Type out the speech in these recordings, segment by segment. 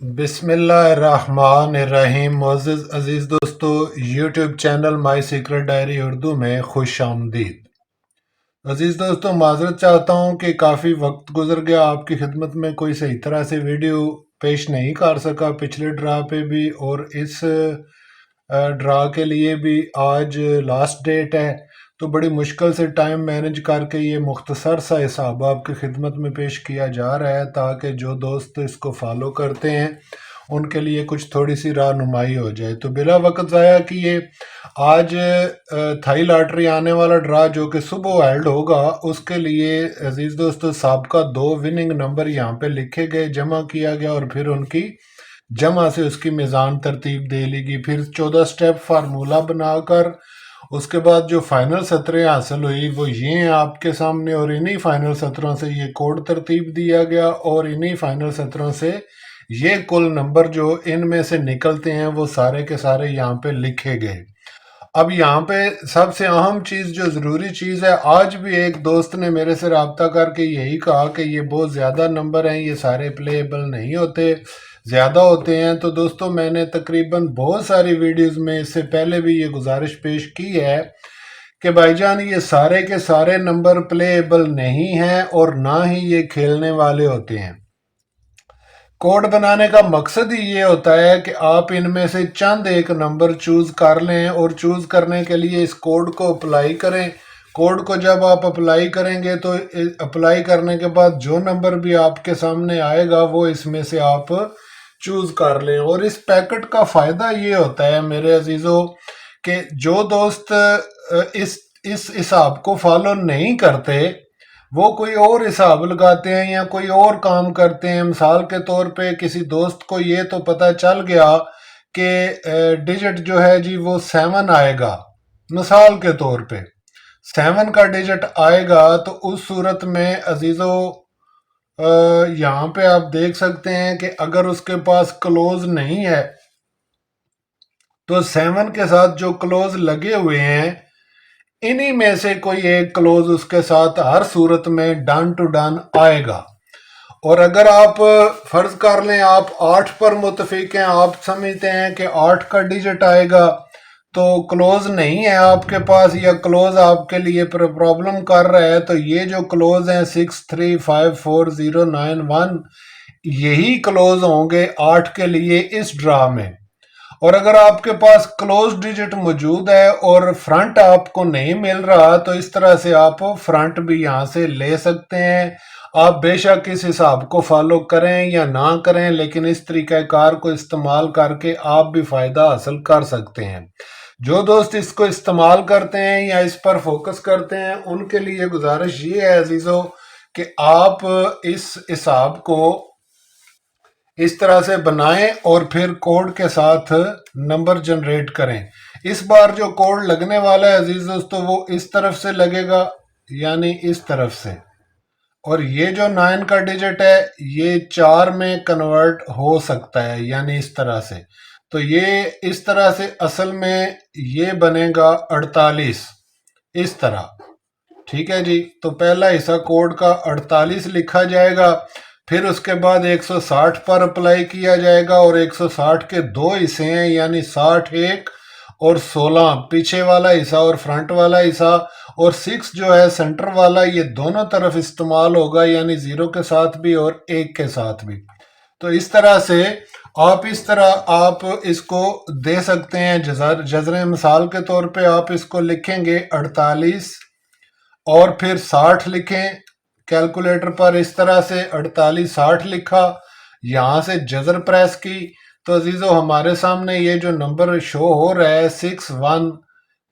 بسم اللہ الرحمن الرحیم۔ معزز عزیز دوستو، یوٹیوب چینل مائی سیکرٹ ڈائری اردو میں خوش آمدید۔ عزیز دوستو، معذرت چاہتا ہوں کہ کافی وقت گزر گیا، آپ کی خدمت میں کوئی صحیح طرح سے ویڈیو پیش نہیں کر سکا۔ پچھلے ڈرا پہ بھی اور اس ڈرا کے لیے بھی آج لاسٹ ڈیٹ ہے، تو بڑی مشکل سے ٹائم مینج کر کے یہ مختصر سا حساب آپ کی خدمت میں پیش کیا جا رہا ہے، تاکہ جو دوست اس کو فالو کرتے ہیں ان کے لیے کچھ تھوڑی سی رہنمائی ہو جائے۔ تو بلا وقت ضائع کیے آج تھائی لاٹری آنے والا ڈرا جو کہ صبح ہیلڈ ہوگا، اس کے لیے عزیز دوستو سابقہ 2 وننگ نمبر یہاں پہ لکھے گئے، جمع کیا گیا اور پھر ان کی جمع سے اس کی میزان ترتیب دے لی گئی۔ پھر 14 سٹیپ فارمولہ بنا کر اس کے بعد جو فائنل سطریں حاصل ہوئی وہ یہ ہیں آپ کے سامنے، اور انہی فائنل سطروں سے یہ کوڈ ترتیب دیا گیا، اور انہی فائنل سطروں سے یہ کل نمبر جو ان میں سے نکلتے ہیں وہ سارے کے سارے یہاں پہ لکھے گئے۔ اب یہاں پہ سب سے اہم چیز جو ضروری چیز ہے، آج بھی ایک دوست نے میرے سے رابطہ کر کے یہی کہا کہ یہ بہت زیادہ نمبر ہیں، یہ سارے پلیبل نہیں ہوتے، زیادہ ہوتے ہیں۔ تو دوستو، میں نے تقریباً بہت ساری ویڈیوز میں اس سے پہلے بھی یہ گزارش پیش کی ہے کہ بھائی جان یہ سارے کے سارے نمبر پلیبل نہیں ہیں اور نہ ہی یہ کھیلنے والے ہوتے ہیں۔ کوڈ بنانے کا مقصد ہی یہ ہوتا ہے کہ آپ ان میں سے چند ایک نمبر چوز کر لیں، اور چوز کرنے کے لیے اس کوڈ کو اپلائی کریں۔ کوڈ کو جب آپ اپلائی کریں گے تو اپلائی کرنے کے بعد جو نمبر بھی آپ کے سامنے آئے گا وہ اس میں سے آپ چوز کر لیں۔ اور اس پیکٹ کا فائدہ یہ ہوتا ہے میرے عزیزو کہ جو دوست اس حساب کو فالو نہیں کرتے، وہ کوئی اور حساب لگاتے ہیں یا کوئی اور کام کرتے ہیں۔ مثال کے طور پہ کسی دوست کو یہ تو پتہ چل گیا کہ ڈیجٹ جو ہے جی وہ 7 آئے گا، مثال کے طور پہ 7 کا ڈیجٹ آئے گا، تو اس صورت میں عزیزو یہاں پہ آپ دیکھ سکتے ہیں کہ اگر اس کے پاس کلوز نہیں ہے تو 7 کے ساتھ جو کلوز لگے ہوئے ہیں انہی میں سے کوئی ایک کلوز اس کے ساتھ ہر صورت میں ڈن ٹو ڈن آئے گا۔ اور اگر آپ فرض کر لیں آپ 8 پر متفق ہیں، آپ سمجھتے ہیں کہ 8 کا ڈیجٹ آئے گا، تو کلوز نہیں ہے آپ کے پاس یا کلوز آپ کے لیے پرابلم کر رہا ہے، تو یہ جو کلوز ہیں 6 3 5 4 0 9 1 یہی کلوز ہوں گے 8 کے لیے اس ڈرا میں۔ اور اگر آپ کے پاس کلوز ڈیجٹ موجود ہے اور فرنٹ آپ کو نہیں مل رہا، تو اس طرح سے آپ فرنٹ بھی یہاں سے لے سکتے ہیں۔ آپ بے شک اس حساب کو فالو کریں یا نہ کریں، لیکن اس طریقہ کار کو استعمال کر کے آپ بھی فائدہ حاصل کر سکتے ہیں۔ جو دوست اس کو استعمال کرتے ہیں یا اس پر فوکس کرتے ہیں ان کے لیے گزارش یہ ہے عزیزو کہ آپ اس حساب کو اس طرح سے بنائیں اور پھر کوڈ کے ساتھ نمبر جنریٹ کریں۔ اس بار جو کوڈ لگنے والا ہے عزیز دوستو وہ اس طرف سے لگے گا، یعنی اس طرف سے، اور یہ جو 9 کا ڈیجٹ ہے یہ 4 میں کنورٹ ہو سکتا ہے، یعنی اس طرح سے۔ تو یہ اس طرح سے اصل میں یہ بنے گا 48 اس طرح، ٹھیک ہے جی۔ تو پہلا حصہ کوڈ کا 48 لکھا جائے گا، پھر اس کے بعد 160 پر اپلائی کیا جائے گا، اور 160 کے 2 حصے ہیں، یعنی 60 ایک اور 16 پیچھے والا حصہ اور فرنٹ والا حصہ، اور 6 جو ہے سینٹر والا، یہ دونوں طرف استعمال ہوگا، یعنی 0 کے ساتھ بھی اور 1 کے ساتھ بھی۔ تو اس طرح سے آپ اس کو دے سکتے ہیں جذریں۔ مثال کے طور پہ آپ اس کو لکھیں گے 48 اور پھر 60 لکھیں کیلکولیٹر پر، اس طرح سے 48 60 لکھا، یہاں سے جذر پریس کی، تو عزیزو ہمارے سامنے یہ جو نمبر شو ہو رہا ہے 6 1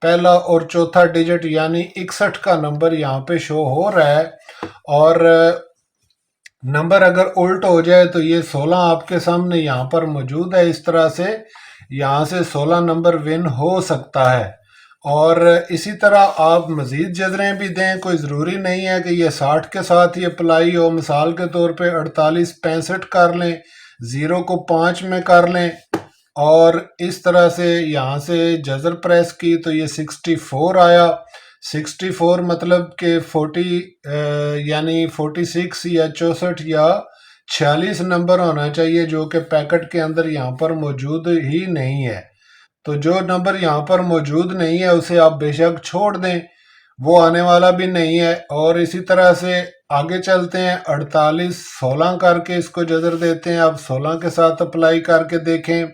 پہلا اور چوتھا ڈیجٹ یعنی 61 کا نمبر یہاں پہ شو ہو رہا ہے۔ اور نمبر اگر الٹ ہو جائے تو یہ 16 آپ کے سامنے یہاں پر موجود ہے، اس طرح سے یہاں سے 16 نمبر ون ہو سکتا ہے۔ اور اسی طرح آپ مزید جذریں بھی دیں، کوئی ضروری نہیں ہے کہ یہ 60 کے ساتھ ہی اپلائی ہو۔ مثال کے طور پہ 48 65 کر لیں، 0 کو 5 میں کر لیں، اور اس طرح سے یہاں سے جذر پریس کی تو یہ 64 آیا۔ 64 مطلب کہ 40 یعنی 46 یا 64 یا 46 नंबर होना चाहिए, जो कि पैकेट के अंदर यहाँ पर मौजूद ही नहीं है। तो जो नंबर यहाँ पर मौजूद नहीं है उसे आप बेशक छोड़ दें, वो आने वाला भी नहीं है। और इसी तरह से आगे चलते हैं, 48 16 करके इसको जजर देते हैं। अब 16 के साथ अप्लाई करके देखें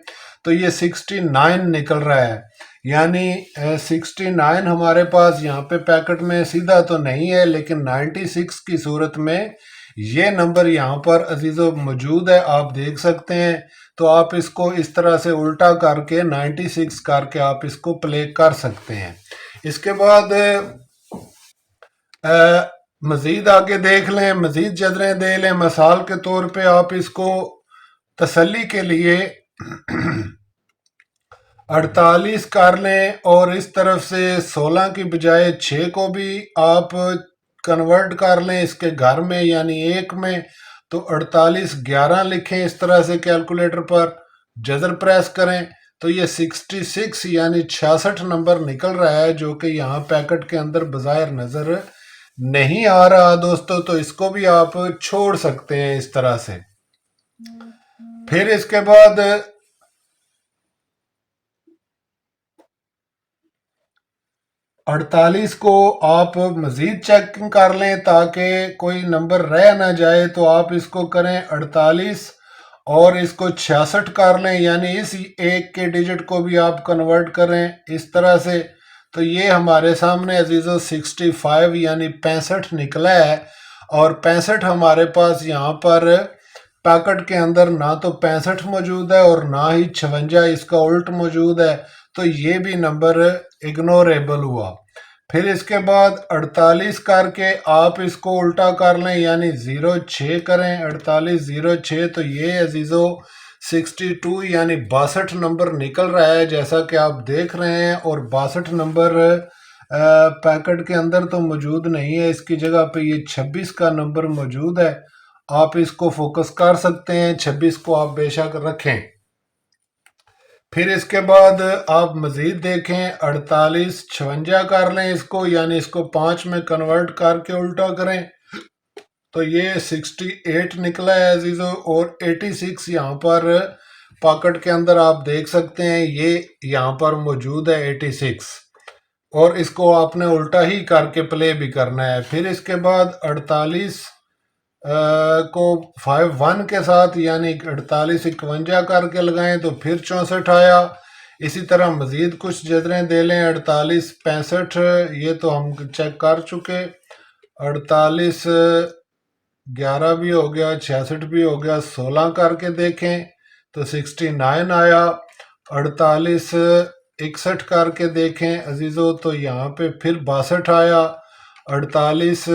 तो ये 69 निकल रहा है, यानी 69 हमारे पास यहाँ पे पैकेट में सीधा तो नहीं है, लेकिन 96 की सूरत में ये नंबर यहाँ पर अजीजों मौजूद है, आप देख सकते हैं। तो आप इसको इस तरह से उल्टा करके 96 करके आप इसको प्ले कर सकते हैं। इसके बाद मजीद आगे देख लें, मजीद जदरें दे लें। मिसाल के तौर पे आप इसको तसल्ली के लिए 48 कर लें और इस तरफ से 16 की बजाय 6 को भी आप कन्वर्ट कर लें इसके घर में, यानी एक में। तो 48 11 लिखें इस तरह से कैलकुलेटर पर, जजर प्रेस करें तो ये 66 यानी 66 नंबर निकल रहा है, जो कि यहाँ पैकेट के अंदर बज़ाहिर नज़र नहीं आ रहा दोस्तों। तो इसको भी आप छोड़ सकते हैं इस तरह से। फिर इसके बाद 48 को आप मजीद चेकिंग कर लें ताकि कोई नंबर रह ना जाए। तो आप इसको करें 48 और इसको 66 कर लें, यानी इस एक के डिजिट को भी आप कन्वर्ट करें इस तरह से। तो ये हमारे सामने अजीज़ों 65 यानी 65 निकला है। और 65 हमारे पास यहाँ पर पैकेट के अंदर ना तो 65 मौजूद है और ना ही 56, इसका उल्ट मौजूद है। तो ये भी नंबर इग्नोरेबल हुआ। फिर इसके बाद 48 करके आप इसको उल्टा कर लें, यानी 06 करें, 48 06। तो ये अजीज़ों 62 यानी 62 नंबर निकल रहा है, जैसा कि आप देख रहे हैं। और 62 नंबर पैकेट के अंदर तो मौजूद नहीं है, इसकी जगह पे ये 26 का नंबर मौजूद है। आप इसको फोकस कर सकते हैं, 26 को आप बेशक रखें। फिर इसके बाद आप मजीद देखें 48 56 कर लें इसको, यानी इसको 5 में कन्वर्ट करके उल्टा करें तो ये 68 निकला है अजीजों। और 86 यहाँ पर पॉकेट के अंदर आप देख सकते हैं, ये यहाँ पर मौजूद है 86। और इसको आपने उल्टा ही करके प्ले भी करना है। फिर इसके बाद 48 को 51 के साथ यानी 48 51 करके लगाएं तो फिर 64 आया। इसी तरह मजीद कुछ जदरें दे लें, 48 65 ये तो हम चेक कर चुके, 48 11 भी हो गया, 66 भी हो गया। 16 करके देखें तो 69 आया। 48 61 करके देखें अजीज़ों तो यहाँ पे फिर 62 आया। 48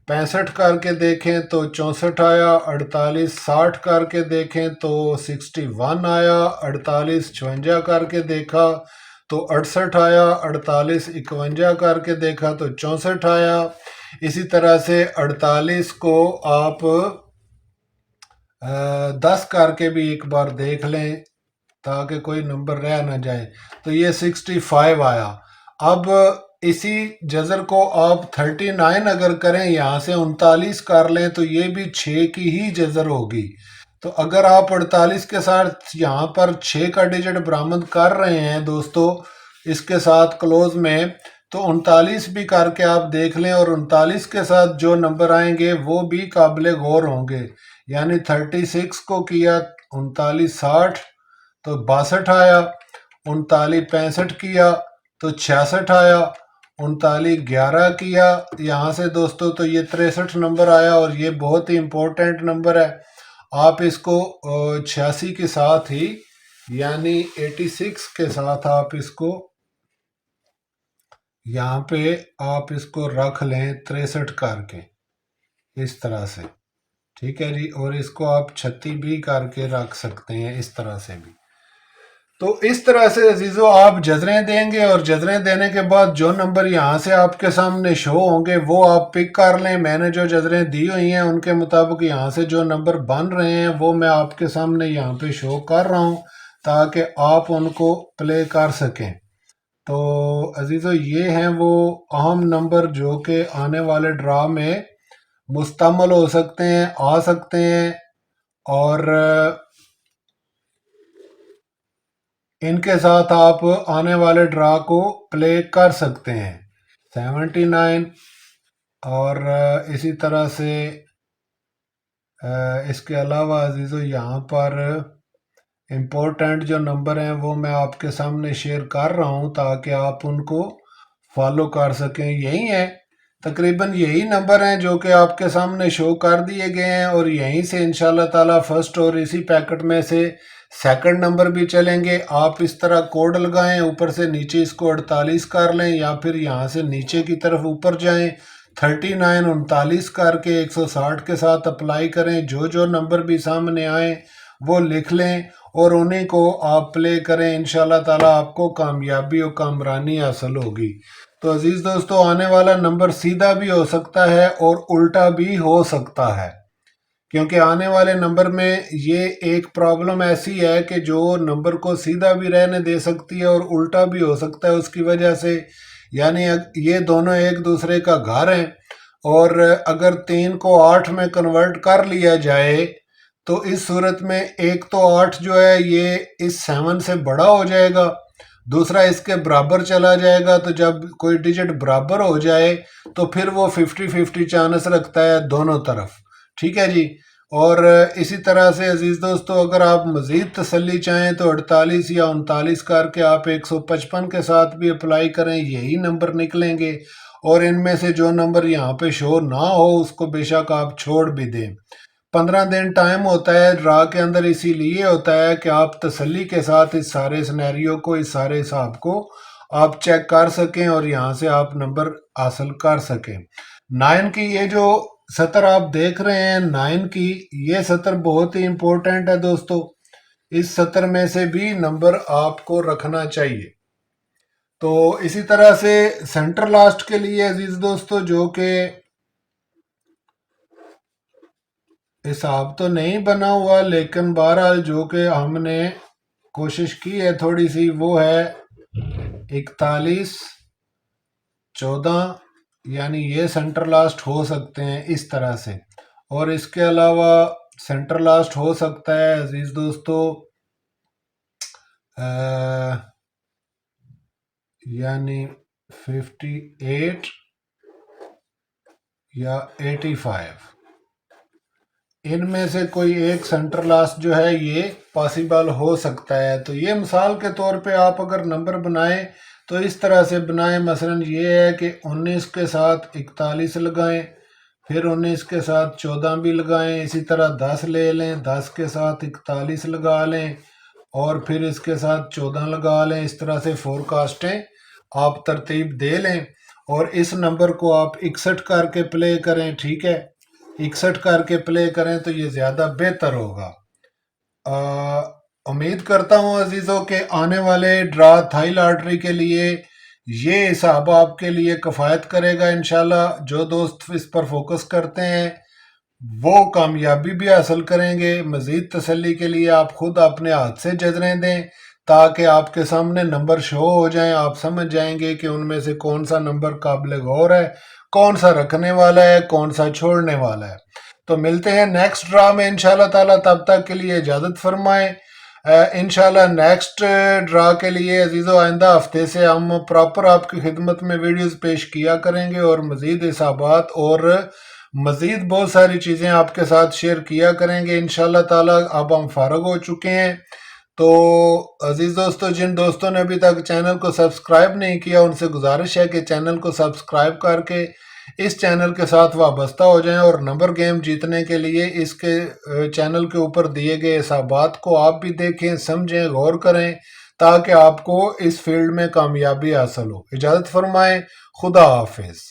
65 करके देखें तो 64 आया। 48 60 करके देखें तो 61 आया। 48 56 करके देखा तो 68 आया। 48 51 करके देखा तो 64 आया। इसी तरह से 48 को आप 10 करके भी एक बार देख लें ताकि कोई नंबर रह ना जाए। तो ये 65 आया। अब इसी जजर को आप 39 अगर करें, यहाँ से 39 कर लें तो ये भी 6 की ही जजर होगी। तो अगर आप 48 के साथ यहाँ पर 6 का डिजिट बरामद कर रहे हैं दोस्तों इसके साथ क्लोज में, तो 39 भी करके आप देख लें। और 39 के साथ जो नंबर आएंगे वो भी काबिल गौर होंगे, यानी 36 को किया 39 60 तो 62 आया। 39 65 किया तो 66 आया। 39 11 किया यहाँ से दोस्तों तो ये 63 नंबर आया। और ये बहुत ही इम्पोर्टेंट नंबर है, आप इसको 86 के साथ ही यानी 86 के साथ आप इसको यहाँ पे आप इसको रख लें 63 करके इस तरह से, ठीक है जी। और इसको आप 36 भी करके रख सकते हैं इस तरह से भी। तो इस तरह से अजीज़ों आप जजरें देंगे और जजरें देने के बाद जो नंबर यहाँ से आपके सामने शो होंगे वो आप पिक कर लें। मैंने जो जजरें दी हुई हैं उनके मुताबिक यहाँ से जो नंबर बन रहे हैं वो मैं आपके सामने यहाँ पे शो कर रहा हूँ ताकि आप उनको प्ले कर सकें। तो अजीज़ों ये हैं वो अहम नंबर जो कि आने वाले ड्रा में मुस्तमल हो सकते हैं, आ सकते हैं, और इनके साथ आप आने वाले ड्रा को प्ले कर सकते हैं। 79, और इसी तरह से इसके अलावा अजीज़ों यहाँ पर इम्पोर्टेंट जो नंबर हैं वो मैं आपके सामने शेयर कर रहा हूँ ताकि आप उनको फॉलो कर सकें। यही है, तकरीबन यही नंबर हैं जो कि आपके सामने शो कर दिए गए हैं, और यहीं से इंशाल्लाह ताला फर्स्ट और इसी पैकेट में से सेकंड नंबर भी चलेंगे। आप इस तरह कोड लगाएं, ऊपर से नीचे इसको 48 कर लें, या फिर यहाँ से नीचे की तरफ ऊपर जाएं, 39 39 करके 160 के साथ अप्लाई करें। जो जो नंबर भी सामने आए वो लिख लें और उन्हीं को आप प्ले करें। इंशाल्लाह ताला आपको कामयाबी और कामरानी हासिल होगी। तो अजीज दोस्तों, आने वाला नंबर सीधा भी हो सकता है और उल्टा भी हो सकता है, क्योंकि आने वाले नंबर में ये एक प्रॉब्लम ऐसी है कि जो नंबर को सीधा भी रहने दे सकती है और उल्टा भी हो सकता है उसकी वजह से। यानी ये दोनों एक दूसरे का घर हैं, और अगर 3 को 8 में कन्वर्ट कर लिया जाए तो इस सूरत में एक तो 8 जो है ये इस 7 से बड़ा हो जाएगा, दूसरा इसके बराबर चला जाएगा। तो जब कोई डिजिट बराबर हो जाए तो फिर वो 50-50 चांस रखता है दोनों तरफ। ठीक है जी। और इसी तरह से अजीज़ दोस्तों, अगर आप मज़ीद तसल्ली चाहें तो 48 या 39 करके आप 155 के साथ भी अप्लाई करें, यही नंबर निकलेंगे। और इनमें से जो नंबर यहाँ पे शो ना हो उसको बेशक आप छोड़ भी दें। 15 दिन टाइम होता है ड्रा के अंदर, इसीलिए होता है कि आप तसल्ली के साथ इस सारे सिनेरियो को, इस सारे हिसाब को आप चेक कर सकें और यहाँ से आप नंबर हासिल कर सकें। 9 की ये जो सतर आप देख रहे हैं, 9 की ये सतर बहुत ही इंपॉर्टेंट है दोस्तों। इस सतर में से भी नंबर आपको रखना चाहिए। तो इसी तरह से सेंटर लास्ट के लिए अजीज दोस्तों, जो कि हिसाब तो नहीं बना हुआ, लेकिन बहरहाल जो कि हमने कोशिश की है थोड़ी सी, वो है 41 14, यानी ये सेंटर लास्ट हो सकते हैं इस तरह से। और इसके अलावा सेंटर लास्ट हो सकता है अजीज दोस्तों यानी 58 या 85, इनमें से कोई एक सेंटर लास्ट जो है ये पॉसिबल हो सकता है। तो ये मिसाल के तौर पे आप अगर नंबर बनाएं तो इस तरह से बनाएं। मसलन ये है कि 19 के साथ 41 लगाएं, फिर 19 के साथ 14 भी लगाएं, इसी तरह 10 ले लें, 10 के साथ 41 लगा लें, और फिर इसके साथ 14 लगा लें। इस तरह से फोरकास्टें आप तरतीब दे लें और इस नंबर को आप 61 करके प्ले करें। ठीक है, 61 करके प्ले करें तो ये ज़्यादा बेहतर होगा। उम्मीद करता हूँ अजीज़ों के आने वाले ड्रा थाई लॉटरी के लिए ये हिसाब आपके लिए कफ़ायत करेगा इंशाल्लाह। जो दोस्त इस पर फोकस करते हैं वो कामयाबी भी हासिल करेंगे। मज़ीद तसल्ली के लिए आप खुद अपने हाथ से जजरें दें ताकि आपके सामने नंबर शो हो जाएं, आप समझ जाएंगे कि उनमें से कौन सा नंबर काबिल गौर है, कौन सा रखने वाला है, कौन सा छोड़ने वाला है। तो मिलते हैं नेक्स्ट ड्रा में इंशाल्लाह ताला, तब तक के लिए इजाज़त फरमाएं। इंशाल्लाह नेक्स्ट ड्रा के लिए अजीज़ो आइंदा हफ्ते से हम प्रॉपर आपकी खिदमत में वीडियोस पेश किया करेंगे और मज़ीद हिसाबात और मज़ीद बहुत सारी चीज़ें आपके साथ शेयर किया करेंगे इंशाल्लाह ताला। अब हम फारग हो चुके हैं। तो अजीज़ दोस्तों, जिन दोस्तों ने अभी तक चैनल को सब्सक्राइब नहीं किया उनसे गुजारिश है कि चैनल को सब्सक्राइब करके इस चैनल के साथ वाबस्ता हो जाएं और नंबर गेम जीतने के लिए इसके चैनल के ऊपर दिए गए हिसाबात को आप भी देखें, समझें, गौर करें ताकि आपको इस फील्ड में कामयाबी हासिल हो। इजाज़त फरमाएं। खुदा हाफिज़।